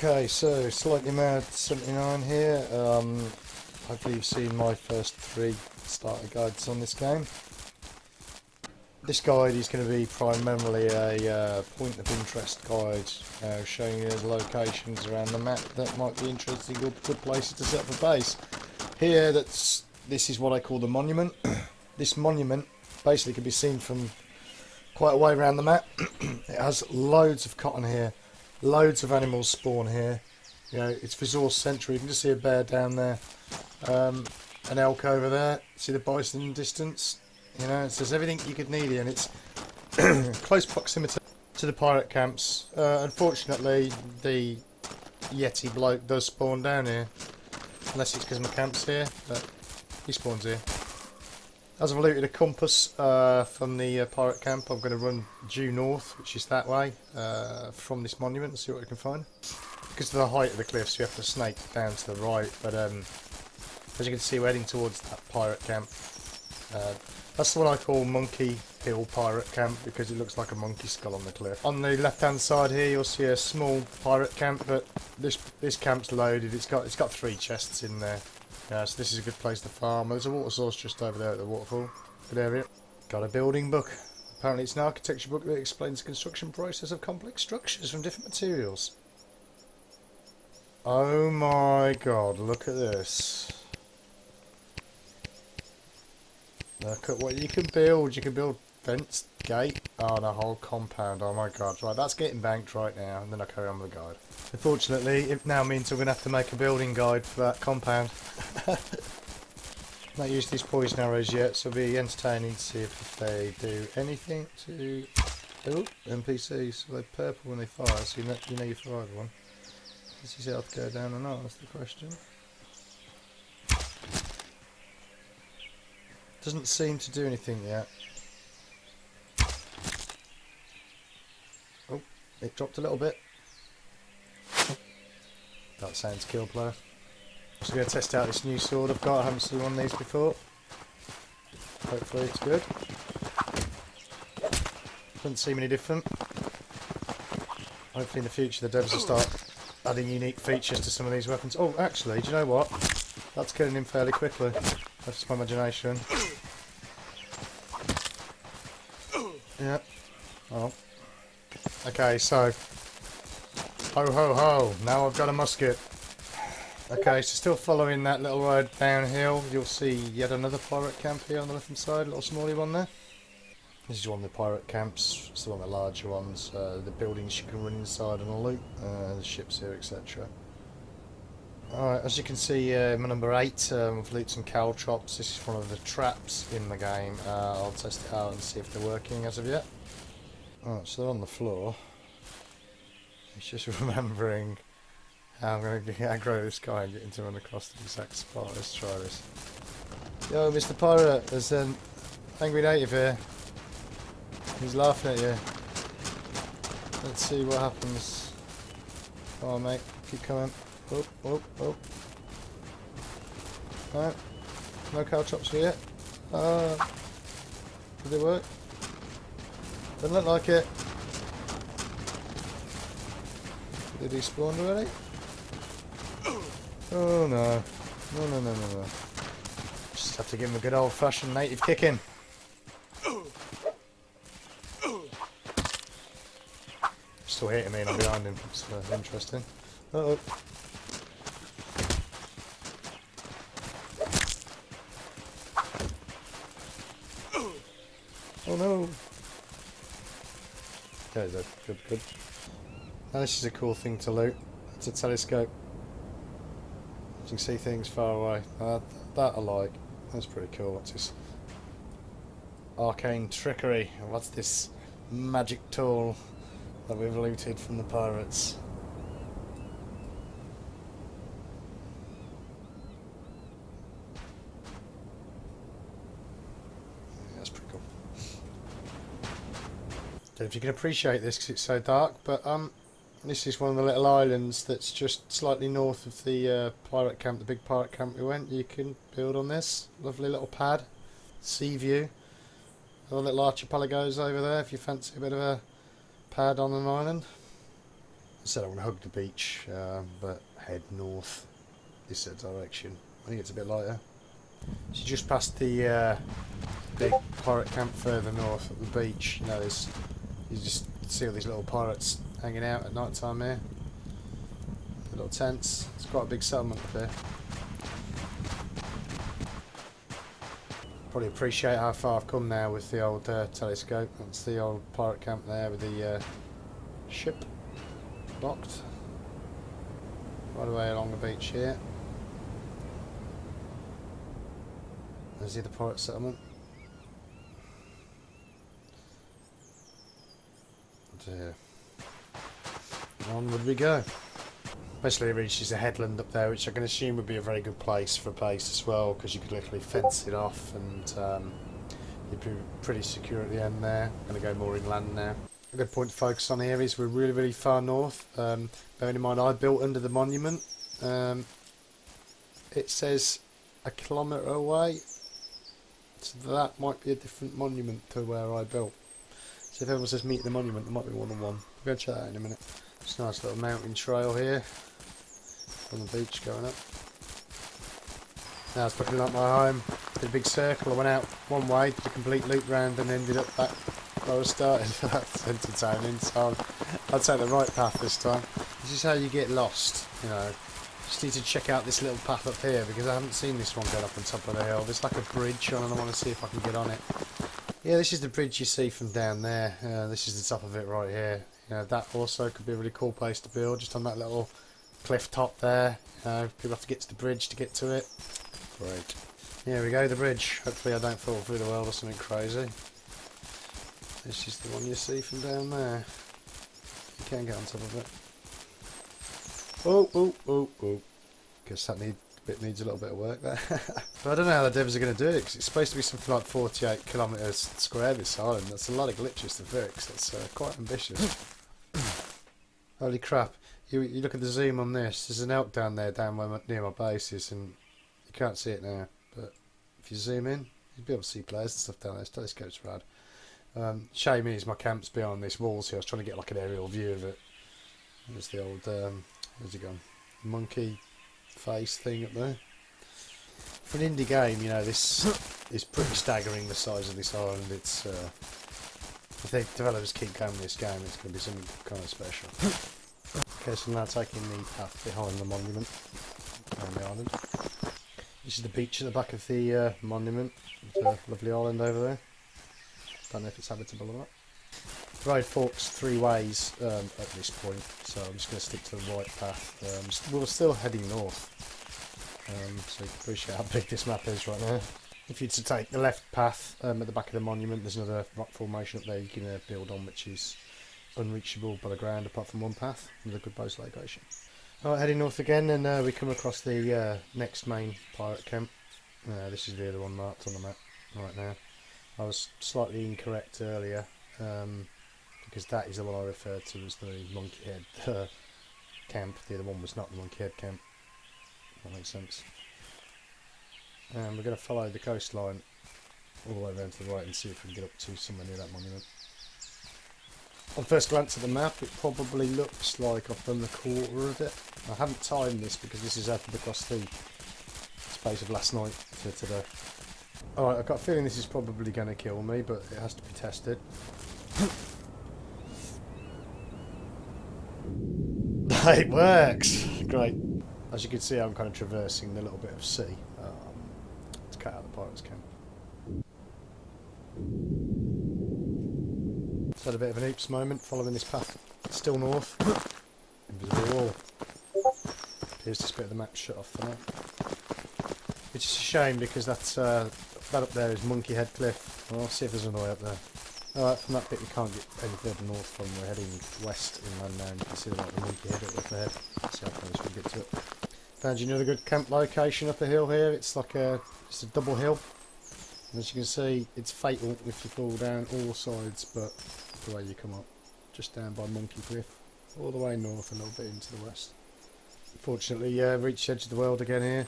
Okay, so Slightly Mad 79 here. Hopefully you've seen my first 3 starter guides on this game. This guide is going to be primarily a point of interest guide, showing you the locations around the map that might be interesting or good places to set up a base. Here, this is what I call the monument. This monument basically can be seen from quite a way around the map. It has loads of cotton here. Loads of animals spawn here. You know, it's resource central. You can just see a bear down there, an elk over there. See the bison in the distance. You know, it says everything you could need here, and it's close proximity to the pirate camps. Unfortunately, the Yeti bloke does spawn down here, unless it's because my camp's here. But he spawns here. As I've looted a compass from the pirate camp, I'm going to run due north, which is that way, from this monument, and see what we can find. Because of the height of the cliffs, we have to snake down to the right, but as you can see, we're heading towards that pirate camp. That's the one I call Monkey Hill Pirate Camp, because it looks like a monkey skull on the cliff. On the left-hand side here, you'll see a small pirate camp, but this camp's loaded. It's got 3 chests in there. So this is a good place to farm. There's a water source just over there at the waterfall. Good area. Got a building book. Apparently it's an architecture book that explains the construction process of complex structures from different materials. Oh my god, look at this. Look at what you can build. You can build fence, gate, and a whole compound. Oh my god. Right, that's getting banked right now, and then I'll carry on with the guide. Unfortunately, it now means I'm going to have to make a building guide for that compound. Not used these poison arrows yet, so it'll be entertaining to see if they do anything to... Oh, NPCs. So they're purple when they fire, so you know you fired one. Does his health go down or not? That's the question. Doesn't seem to do anything yet. Oh, it dropped a little bit. That sounds kill player. I'm going to test out this new sword I've got. I haven't seen one of these before. Hopefully it's good. Doesn't seem any different. Hopefully in the future the devs will start adding unique features to some of these weapons. Oh, actually, do you know what? That's killing him fairly quickly. That's just my imagination. Yeah. Oh. Okay, so. Ho ho ho! Now I've got a musket. Okay, so still following that little road downhill, you'll see yet another pirate camp here on the left hand side, a little smallie one there. This is one of the pirate camps, it's one of the larger ones, the buildings you can run inside and loot, the ships here, etc. Alright, as you can see, my number 8, we've looted some caltrops. This is one of the traps in the game. I'll test it out and see if they're working as of yet. Alright, so they're on the floor. It's just remembering how I'm going to aggro this guy and get him to run across the exact spot. Let's try this. Yo, Mr. Pirate, there's an angry native here. He's laughing at you. Let's see what happens. Come on, mate. Keep coming. Oh, oh, oh. Alright. No caltrops here yet. Did they work? Doesn't look like it. Did he spawn already? Oh no. No, no, no, no, no. Just have to give him a good old fashioned native kicking. Still hitting me and I'm behind him. It's interesting. Uh-oh. Oh no! There we go. Good, good. Now this is a cool thing to loot. It's a telescope. You can see things far away. That I like. That's pretty cool. What's this? Arcane trickery. What's this magic tool that we've looted from the pirates? Yeah, that's pretty cool. Don't know if you can appreciate this because it's so dark, but this is one of the little islands that's just slightly north of the pirate camp, the big pirate camp we went. You can build on this. Lovely little pad. Sea view. All little archipelagos over there if you fancy a bit of a pad on an island. said I'm going to hug the beach, but head north this direction. I think it's a bit lighter. So just past the big pirate camp further north at the beach, you know, you just see all these little pirates hanging out at night time here. The little tents. It's quite a big settlement up here. Probably appreciate how far I've come now with the old telescope. That's the old pirate camp there with the ship docked right away along the beach here. There's the other pirate settlement. And onward we go. Basically it reaches a headland up there, which I can assume would be a very good place for a base as well, because you could literally fence it off and you'd be pretty secure at the end there. I'm going to go more inland now. A good point to focus on here is we're really far north. Bearing in mind I built under the monument. It says a kilometre away, so that might be a different monument to where I built. So if everyone says meet the monument, there might be more than one. We'll go check that out in a minute. It's a nice little mountain trail here on the beach going up. Now it's looking like my home. Did a big circle. I went out one way, did a complete loop round, and ended up back where I started. That's entertaining. So I'll take the right path this time. This is how you get lost, you know. Just need to check out this little path up here because I haven't seen this one going up on top of the hill. There's like a bridge on and I want to see if I can get on it. Yeah, this is the bridge you see from down there. This is the top of it right here. You know, that also could be a really cool place to build, just on that little cliff top there. People have to get to the bridge to get to it. Great. Here we go, the bridge. Hopefully I don't fall through the world or something crazy. This is the one you see from down there. You can get on top of it. Oh. Guess that bit needs a little bit of work there. But I don't know how the devs are going to do it, because it's supposed to be something like 48 kilometres square, this island. That's a lot of glitches to fix. That's quite ambitious. Holy crap. You look at the zoom on this. There's an elk down there, near my base is, and you can't see it now. But if you zoom in, you'll be able to see players and stuff down there. This telescope's rad. Shame is my camp's behind this wall, so I was trying to get like an aerial view of it. There's the old, where's it gone? Monkey face thing up there. For an indie game, you know, this is pretty staggering, the size of this island. It's if the developers keep going with this game, it's going to be something kind of special. Okay, so now taking the path behind the monument on the island. This is the beach at the back of the monument. There's a lovely island over there. Don't know if it's habitable or not. The road forks three ways at this point, so I'm just going to stick to the right path. We're still heading north, so you can appreciate how big this map is right now. If you're to take the left path at the back of the monument, there's another rock formation up there you can build on, which is unreachable by the ground apart from one path. Another good base location. Alright, heading north again, and we come across the next main pirate camp. This is the other one marked on the map right now. I was slightly incorrect earlier, because that is the one I referred to as the Monkey Head camp. The other one was not the Monkey Head camp. That makes sense. And we're going to follow the coastline all the way around to the right and see if we can get up to somewhere near that monument. On first glance at the map, it probably looks like I've done the quarter of it. I haven't timed this because this is happened across the space of last night to today. Alright, I've got a feeling this is probably going to kill me, but it has to be tested. It works! Great. As you can see, I'm kind of traversing the little bit of sea to cut out the pirates camp. It's had a bit of an oops moment following this path. Still north. Invisible wall. Here's this bit of the map shut off for now. Which is a shame because that's that up there is Monkey Head Cliff. Well, I'll see if there's another way up there. Alright, from that bit we can't get any further north from. We're heading west inland now and you can see like the Monkey Head up ahead. Let's see how close we can get to it. Found you another good camp location up a hill here. It's like it's a double hill. And as you can see, it's fatal if you fall down all sides, but the way you come up. Just down by Monkey Cliff. All the way north, a little bit into the west. Unfortunately, reached the edge of the world again here.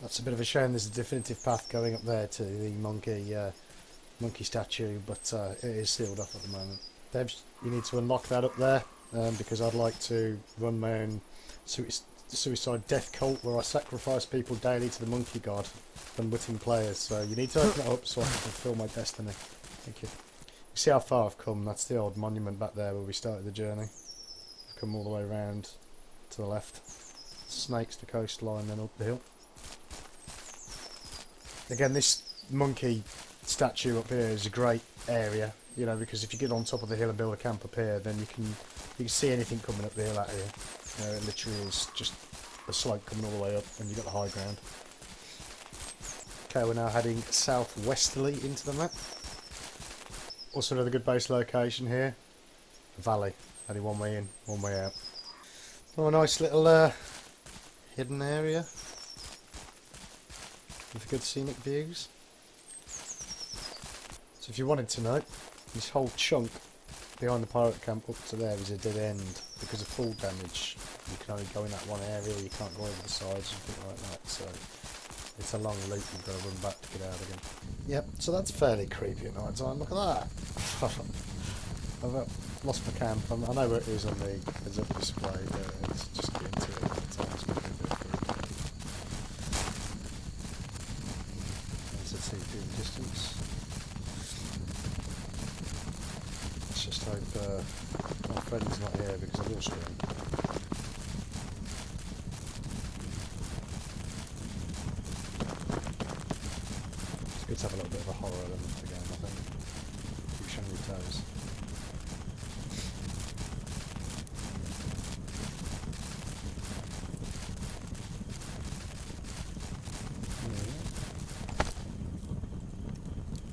That's a bit of a shame. There's a definitive path going up there to the monkey statue, but it is sealed off at the moment. Devs, you need to unlock that up there. because I'd like to run my own suicide death cult where I sacrifice people daily to the monkey god, unwitting players. So you need to open it up so I can fulfill my destiny. Thank you. You see how far I've come? That's the old monument back there where we started the journey. I've come all the way around to the left. Snakes the coastline, then up the hill. Again, this monkey statue up here is a great area, you know, because if you get on top of the hill and build a camp up here, then you can see anything coming up the hill out here. You know, it literally is just a slope coming all the way up, and you've got the high ground. Okay, we're now heading southwesterly into the map. Also another good base location here. Valley. Only one way in, one way out. Oh, a nice little hidden area with good scenic views. So if you wanted to know, this whole chunk behind the pirate camp up to there is a dead end because of fall damage. You can only go in that one area, you can't go over the sides and things like that, so it's a long loop, you've got to run back to get out again. Yep, so that's fairly creepy at night time. Look at that! I've lost my camp. I know where it is on the heads-up display, but it's just getting to it at times. There's a TP in the distance. Let's just hope my friend's not here because I will scream. It's good to have a little bit of a horror element again, I think. Keep showing your toes.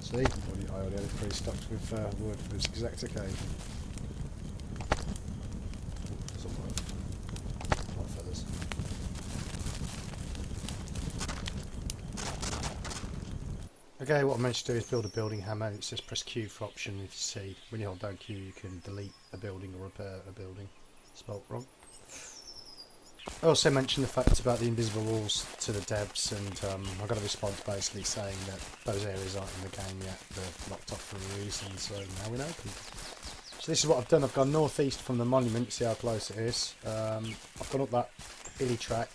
See, I already had it pre-stocked with wood for this exact occasion. Some white feathers. Okay, what I managed to do is build a building hammer. It says press Q for option. If you see, when you hold down Q, you can delete a building or repair a building. Spelt wrong. I also mentioned the fact about the invisible walls to the devs, and I got a response basically saying that those areas aren't in the game yet, they're locked off for a reason, so now we know people. So this is what I've done. I've gone northeast from the monument, see how close it is. I've gone up that hilly track.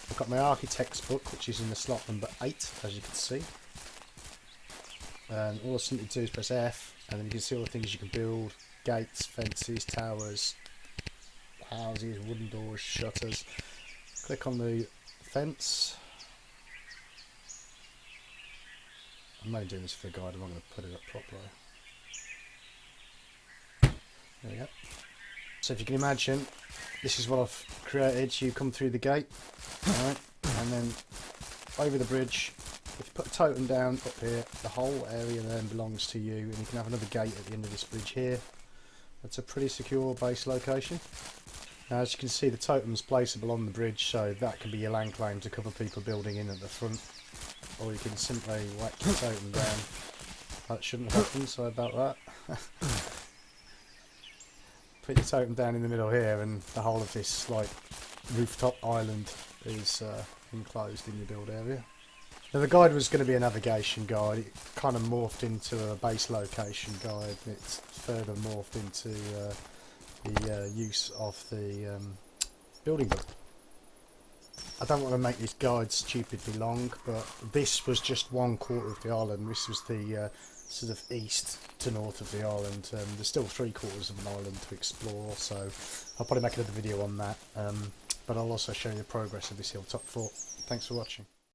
I've got my architect's book, which is in the slot number 8, as you can see. And all I simply do is press F, and then you can see all the things you can build: gates, fences, towers, houses, wooden doors, shutters. Click on the fence. I'm only doing this for the guide, I'm not going to put it up properly. There we go. So if you can imagine, this is what I've created. You come through the gate, alright, and then over the bridge. If you put a totem down up here, the whole area then belongs to you, and you can have another gate at the end of this bridge here. That's a pretty secure base location. Now, as you can see, the totem's placeable on the bridge, so that can be your land claim to cover people building in at the front. Or you can simply whack the totem down. That shouldn't happen, sorry about that. Put your totem down in the middle here, and the whole of this like rooftop island is enclosed in your build area. Now, the guide was going to be a navigation guide. It kind of morphed into a base location guide. It's further morphed into the use of the building book. I don't want to make this guide stupidly long, but this was just 1/4 of the island. This was the sort of east to north of the island. There's still 3/4 of an island to explore, so I'll probably make another video on that. But I'll also show you the progress of this hilltop fort. Thanks for watching.